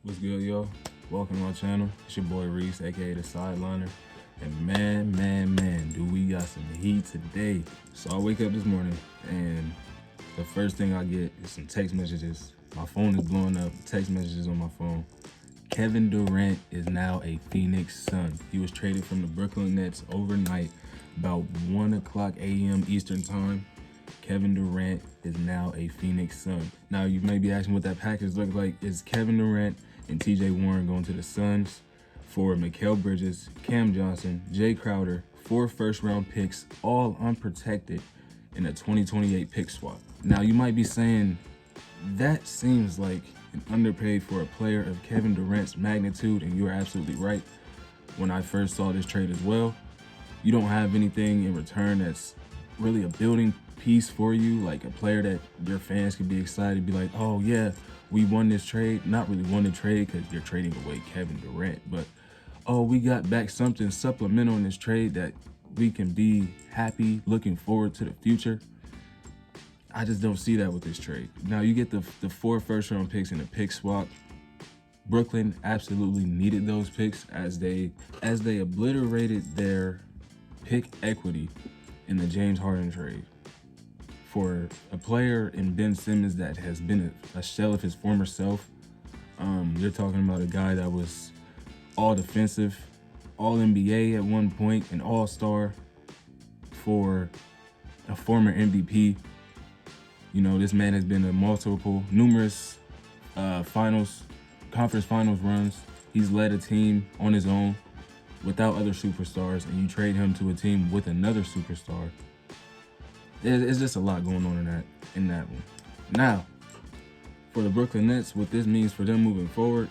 What's good, y'all? Welcome to my channel. It's your boy Reese, aka the Sideliner. And man, do we got some heat today. So I wake up this morning and the first thing I get is some text messages. My phone is blowing up, text messages on my phone. Kevin Durant is now a Phoenix Sun. He was traded from the Brooklyn Nets overnight, about 1 o'clock a.m. Eastern time. Kevin Durant is now a Phoenix Sun. Now you may be asking what that package looks like. Is Kevin Durant and TJ Warren going to the Suns for Mikal Bridges, Cam Johnson, Jay Crowder, 4 first-round picks, all unprotected in a 2028 pick swap. Now you might be saying, that seems like an underpaid for a player of Kevin Durant's magnitude, and you're absolutely right. When I first saw this trade as well, you don't have anything in return that's really a building piece for you, like a player that your fans could be excited, be like, oh yeah, we won this trade. Not really won the trade because you're trading away Kevin Durant, but oh, we got back something supplemental in this trade that we can be happy, looking forward to the future. I just don't see that with this trade. Now you get the 4 first-round picks in a pick swap. Brooklyn absolutely needed those picks as they obliterated their pick equity in the James Harden trade for a player in Ben Simmons that has been a shell of his former self. You're talking about a guy that was all defensive, all NBA at one point, an all-star for a former MVP. You know, this man has been to numerous conference finals runs. He's led a team on his own without other superstars, and you trade him to a team with another superstar. It's just a lot going on in that one. Now, for the Brooklyn Nets, what this means for them moving forward,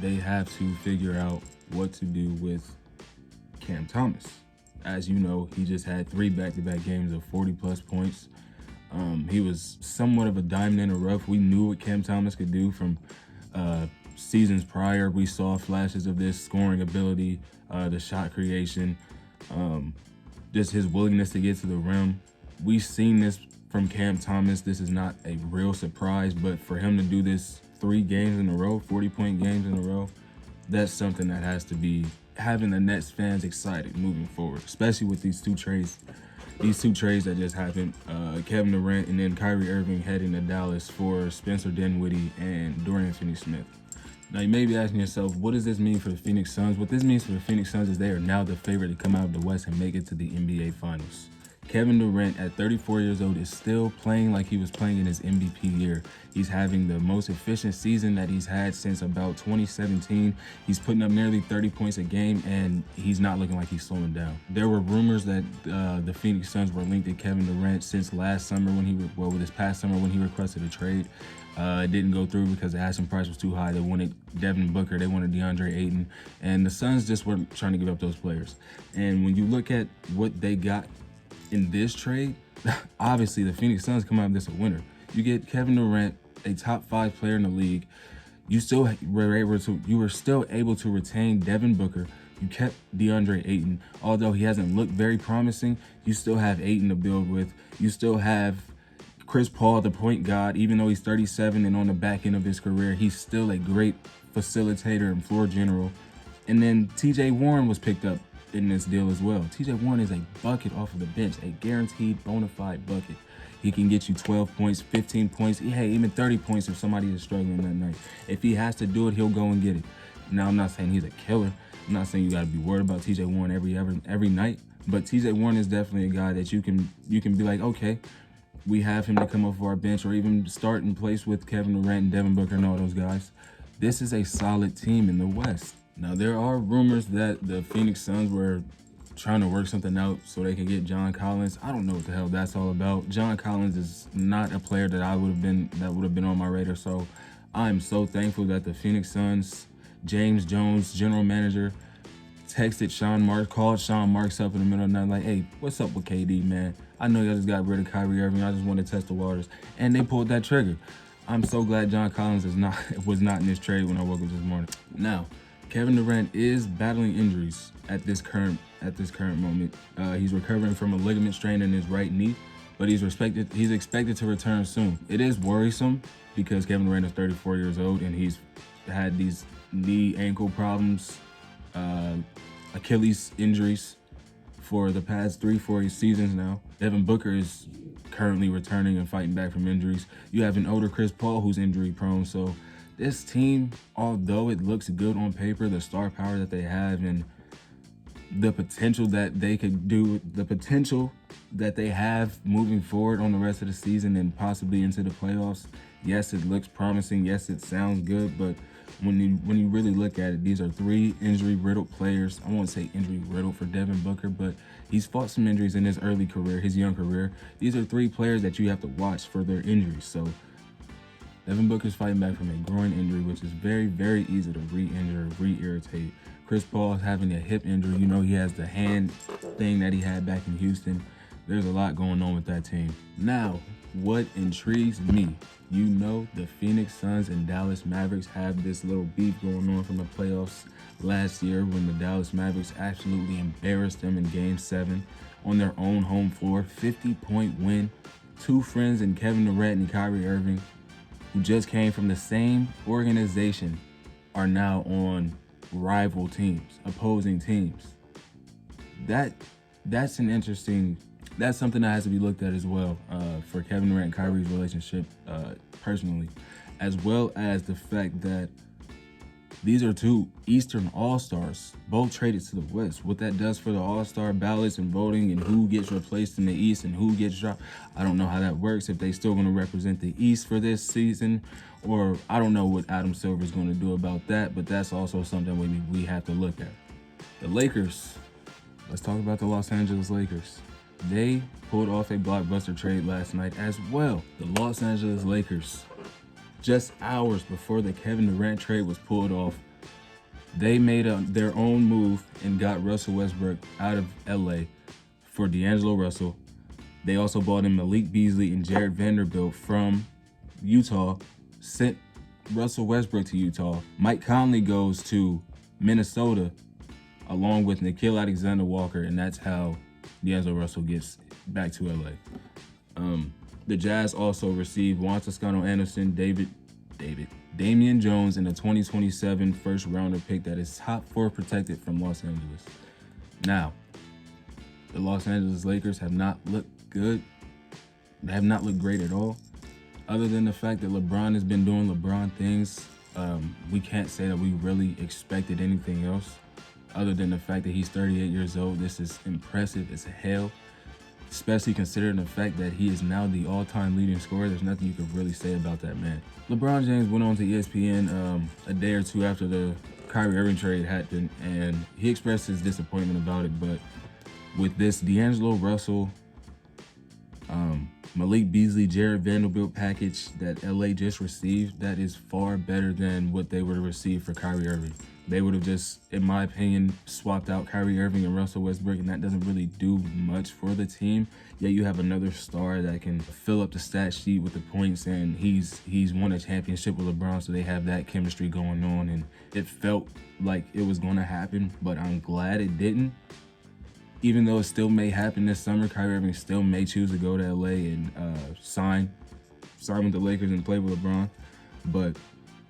they have to figure out what to do with Cam Thomas. As you know, he just had 3 back-to-back games of 40-plus points. He was somewhat of a diamond in the rough. We knew what Cam Thomas could do from seasons prior. We saw flashes of this scoring ability, the shot creation, just his willingness to get to the rim. We've seen this from Cam Thomas. This is not a real surprise, but for him to do this 3 games in a row, 40-point games in a row, that's something that has to be having the Nets fans excited moving forward, especially with these two trades. These 2 trades that just happened, Kevin Durant and then Kyrie Irving heading to Dallas for Spencer Dinwiddie and Dorian Finney-Smith. Now you may be asking yourself, what does this mean for the Phoenix Suns? What this means for the Phoenix Suns is they are now the favorite to come out of the West and make it to the NBA Finals. Kevin Durant at 34 years old is still playing like he was playing in his MVP year. He's having the most efficient season that he's had since about 2017. He's putting up nearly 30 points a game, and he's not looking like he's slowing down. There were rumors that the Phoenix Suns were linked to Kevin Durant since last summer this past summer when he requested a trade. It didn't go through because the asking price was too high. They wanted Devin Booker, they wanted DeAndre Ayton, and the Suns just weren't trying to give up those players. And when you look at what they got in this trade, obviously the Phoenix Suns come out of this a winner. You get Kevin Durant, a top 5 player in the league. You were still able to retain Devin Booker. You kept DeAndre Ayton. Although he hasn't looked very promising, you still have Ayton to build with. You still have Chris Paul, the point guard. Even though he's 37 and on the back end of his career, he's still a great facilitator and floor general. And then TJ Warren was picked up in this deal as well. TJ Warren is a bucket off of the bench, a guaranteed bona fide bucket. He can get you 12 points, 15 points, hey, even 30 points if somebody is struggling that night. If he has to do it, he'll go and get it. Now, I'm not saying he's a killer. I'm not saying you got to be worried about TJ Warren every night, but TJ Warren is definitely a guy that you can be like, okay, we have him to come off of our bench or even start in place with Kevin Durant and Devin Booker and all those guys. This is a solid team in the West. Now, there are rumors that the Phoenix Suns were trying to work something out so they can get John Collins. I don't know what the hell that's all about. John Collins is not a player that would have been on my radar. So I'm so thankful that the Phoenix Suns, James Jones, general manager, called Sean Marks up in the middle of the night like, hey, what's up with KD, man? I know y'all just got rid of Kyrie Irving. I just want to test the waters. And they pulled that trigger. I'm so glad John Collins was not in this trade when I woke up this morning. Now, Kevin Durant is battling injuries at this current moment. He's recovering from a ligament strain in his right knee. but he's expected to return soon. It is worrisome because Kevin Durant is 34 years old and he's had these knee ankle problems, Achilles injuries for the past 3-4 seasons now. Devin Booker is currently returning and fighting back from injuries. You have an older Chris Paul who's injury prone. So this team, although it looks good on paper, the star power that they have and the potential that they could do, the potential that they have moving forward on the rest of the season and possibly into the playoffs, yes, it looks promising. Yes, it sounds good, but when you really look at it, these are 3 injury-riddled players. I won't say injury-riddled for Devin Booker, but he's fought some injuries in his early career, his young career. These are 3 players that you have to watch for their injuries. So Devin Booker's fighting back from a groin injury, which is very, very easy to re-injure, re-irritate. Chris Paul is having a hip injury. You know, he has the hand thing that he had back in Houston. There's a lot going on with that team. Now, what intrigues me, you know, the Phoenix Suns and Dallas Mavericks have this little beef going on from the playoffs last year when the Dallas Mavericks absolutely embarrassed them in Game 7 on their own home floor. 50-point win. 2 friends in Kevin Durant and Kyrie Irving, who just came from the same organization, are now on rival teams, opposing teams. That's something that has to be looked at as well for Kevin Durant and Kyrie's relationship personally, as well as the fact that these are 2 Eastern All-Stars, both traded to the West. What that does for the All-Star ballots and voting and who gets replaced in the East and who gets dropped, I don't know how that works, if they still going to represent the East for this season, or I don't know what Adam Silver is going to do about that, but that's also something we have to look at. The Lakers. Let's talk about the Los Angeles Lakers. They pulled off a blockbuster trade last night as well. The Los Angeles Lakers, just hours before the Kevin Durant trade was pulled off, they made their own move and got Russell Westbrook out of LA for D'Angelo Russell. They also bought in Malik Beasley and Jared Vanderbilt from Utah, sent Russell Westbrook to Utah. Mike Conley goes to Minnesota along with Nickeil Alexander-Walker, and that's how D'Angelo Russell gets back to LA. The Jazz also received Juan Toscano-Anderson, Damian Jones, and a 2027 first-rounder pick that is top 4 protected from Los Angeles. Now, the Los Angeles Lakers have not looked good. They have not looked great at all. Other than the fact that LeBron has been doing LeBron things, we can't say that we really expected anything else. Other than the fact that he's 38 years old, this is impressive as hell, especially considering the fact that he is now the all-time leading scorer. There's nothing you could really say about that man. LeBron James went on to ESPN a day or 2 after the Kyrie Irving trade happened, and he expressed his disappointment about it. But with this D'Angelo Russell, Malik Beasley, Jared Vanderbilt package that LA just received, that is far better than what they would have received for Kyrie Irving. They would have just, in my opinion, swapped out Kyrie Irving and Russell Westbrook, and that doesn't really do much for the team. Yet you have another star that can fill up the stat sheet with the points, and he's won a championship with LeBron, so they have that chemistry going on, and it felt like it was going to happen, but I'm glad it didn't. Even though it still may happen this summer, Kyrie Irving still may choose to go to LA and sign with the Lakers and play with LeBron. But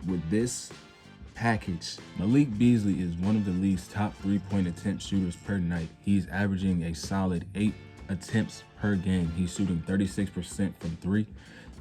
with this package, Malik Beasley is one of the league's top 3-point attempt shooters per night. He's averaging a solid 8 attempts per game. He's shooting 36% from 3.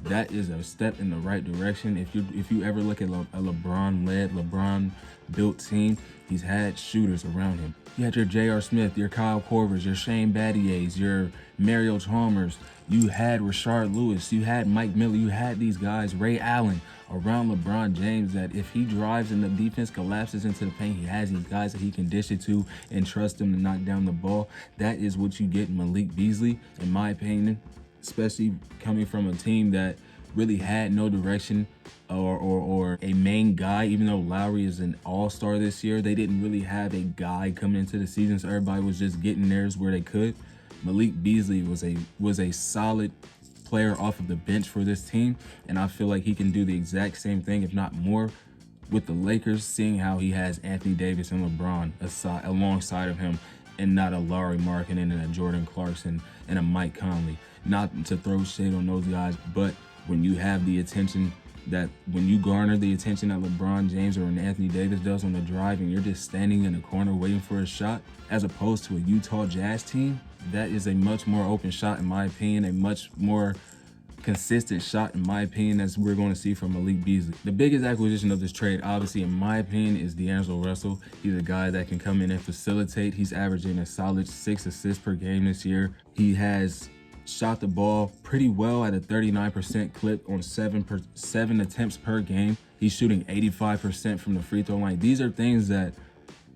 That is a step in the right direction. If you ever look at a LeBron-led, LeBron-built team, he's had shooters around him. You had your J.R. Smith, your Kyle Korvers, your Shane Battiers, your Mario Chalmers. You had Rashard Lewis. You had Mike Miller. You had these guys, Ray Allen, around LeBron James, that if he drives and the defense collapses into the paint, he has these guys that he can dish it to and trust them to knock down the ball. That is what you get in Malik Beasley, in my opinion, especially coming from a team that really had no direction or a main guy. Even though Lowry is an all-star this year, they didn't really have a guy coming into the season, so everybody was just getting theirs where they could. Malik Beasley was a solid player off of the bench for this team, and I feel like he can do the exact same thing, if not more, with the Lakers, seeing how he has Anthony Davis and LeBron alongside of him, and not a Larry Markkinen and a Jordan Clarkson and a Mike Conley. Not to throw shade on those guys, but when you have the attention when you garner the attention that LeBron James or an Anthony Davis does on the drive, and you're just standing in the corner waiting for a shot, as opposed to a Utah Jazz team, that is a much more open shot in my opinion, a much more consistent shot in my opinion, as we're going to see from Malik Beasley. The biggest acquisition of this trade, obviously in my opinion, is D'Angelo Russell. He's a guy that can come in and facilitate. He's averaging a solid 6 assists per game this year. He has shot the ball pretty well at a 39% clip on 7 attempts per game. He's shooting 85% from the free throw line. These are things that,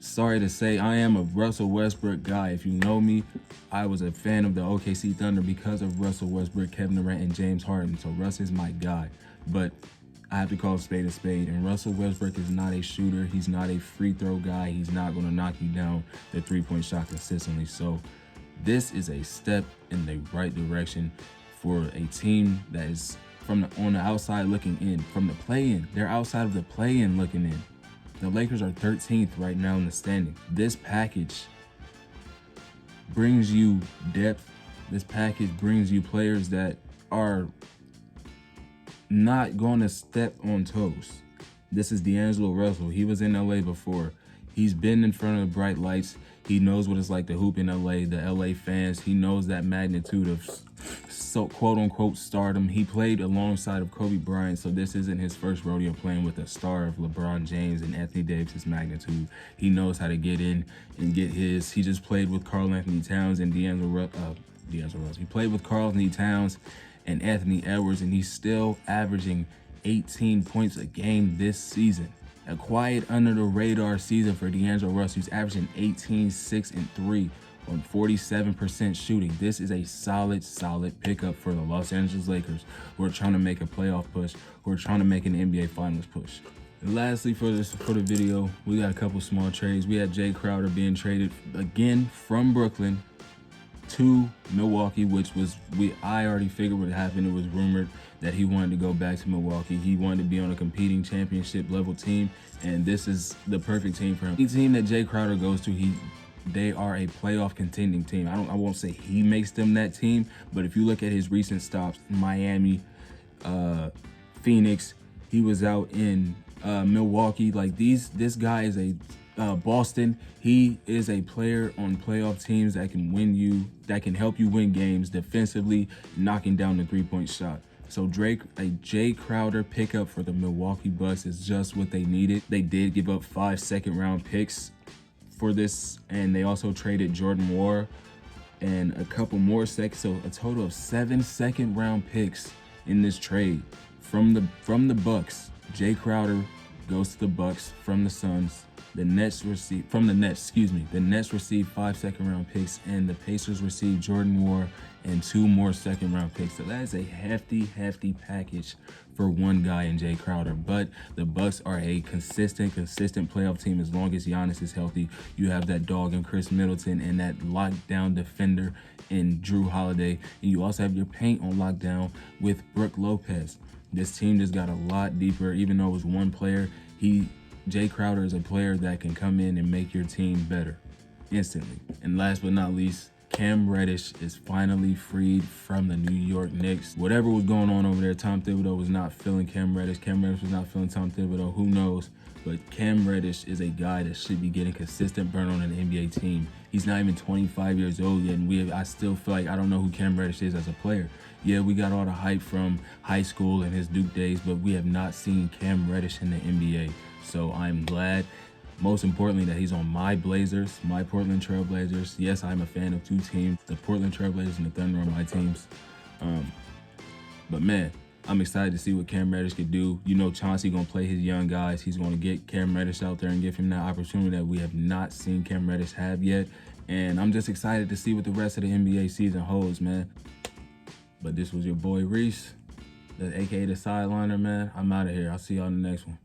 sorry to say, I am a Russell Westbrook guy. If you know me, I was a fan of the OKC Thunder because of Russell Westbrook, Kevin Durant, and James Harden. So Russ is my guy. But I have to call a spade a spade. And Russell Westbrook is not a shooter. He's not a free throw guy. He's not going to knock you down the three-point shot consistently. So this is a step in the right direction for a team that is on the outside looking in. From the play-in, they're outside of the play-in looking in. The Lakers are 13th right now in the standing. This package brings you depth. This package brings you players that are not going to step on toes. This is D'Angelo Russell. He was in LA before. He's been in front of the bright lights. He knows what it's like to hoop in LA, the LA fans. He knows that magnitude of quote-unquote stardom. He played alongside of Kobe Bryant, so this isn't his first rodeo playing with a star of LeBron James and Anthony Davis' magnitude. He knows how to get in and get his. He just played with Karl Anthony Towns and D'Angelo Russell. He played with Karl Anthony Towns and Anthony Edwards, and he's still averaging 18 points a game this season. A quiet, under-the-radar season for D'Angelo Russell, who's averaging 18, 6, and 3 on 47% shooting. This is a solid pickup for the Los Angeles Lakers, who are trying to make a playoff push, who are trying to make an NBA Finals push. And lastly, for the video, we got a couple small trades. We had Jay Crowder being traded again from Brooklyn to Milwaukee, which was I already figured would happen. It was rumored that he wanted to go back to Milwaukee. He wanted to be on a competing championship level team, and this is the perfect team for him. The team that Jay Crowder goes to, they are a playoff contending team. I won't say he makes them that team, but if you look at his recent stops, Miami, Phoenix, he was out in Milwaukee. Like this guy is a Boston. He is a player on playoff teams that can that can help you win games defensively, knocking down the three-point shot. So a Jay Crowder pickup for the Milwaukee Bucks is just what they needed. They did give up 5 second-round picks for this, and they also traded Jordan Moore and a couple more so a total of 7 second-round picks in this trade from the Bucks. Jay Crowder goes to the Bucks from the Suns. The Nets received 5 second-round picks, and the Pacers received Jordan Moore and 2 more second-round picks. So that is a hefty package for one guy in Jay Crowder. But the Bucks are a consistent playoff team as long as Giannis is healthy. You have that dog in Chris Middleton and that lockdown defender in Drew Holiday, and you also have your paint on lockdown with Brook Lopez. This team just got a lot deeper. Even though it was one player, Jay Crowder is a player that can come in and make your team better instantly. And last but not least, Cam Reddish is finally freed from the New York Knicks. Whatever was going on over there, Tom Thibodeau was not feeling Cam Reddish. Cam Reddish was not feeling Tom Thibodeau. Who knows? But Cam Reddish is a guy that should be getting consistent burn on an NBA team. He's not even 25 years old yet, and I still feel like I don't know who Cam Reddish is as a player. Yeah, we got all the hype from high school and his Duke days, but we have not seen Cam Reddish in the NBA. So I'm glad, most importantly, that he's on my Blazers, my Portland Trail Blazers. Yes, I'm a fan of 2 teams. The Portland Trail Blazers and the Thunder are my teams. But man, I'm excited to see what Cam Reddish could do. You know, Chauncey going to play his young guys. He's going to get Cam Reddish out there and give him that opportunity that we have not seen Cam Reddish have yet. And I'm just excited to see what the rest of the NBA season holds, man. But this was your boy Reese, aka the Sideliner, man. I'm out of here. I'll see y'all in the next one.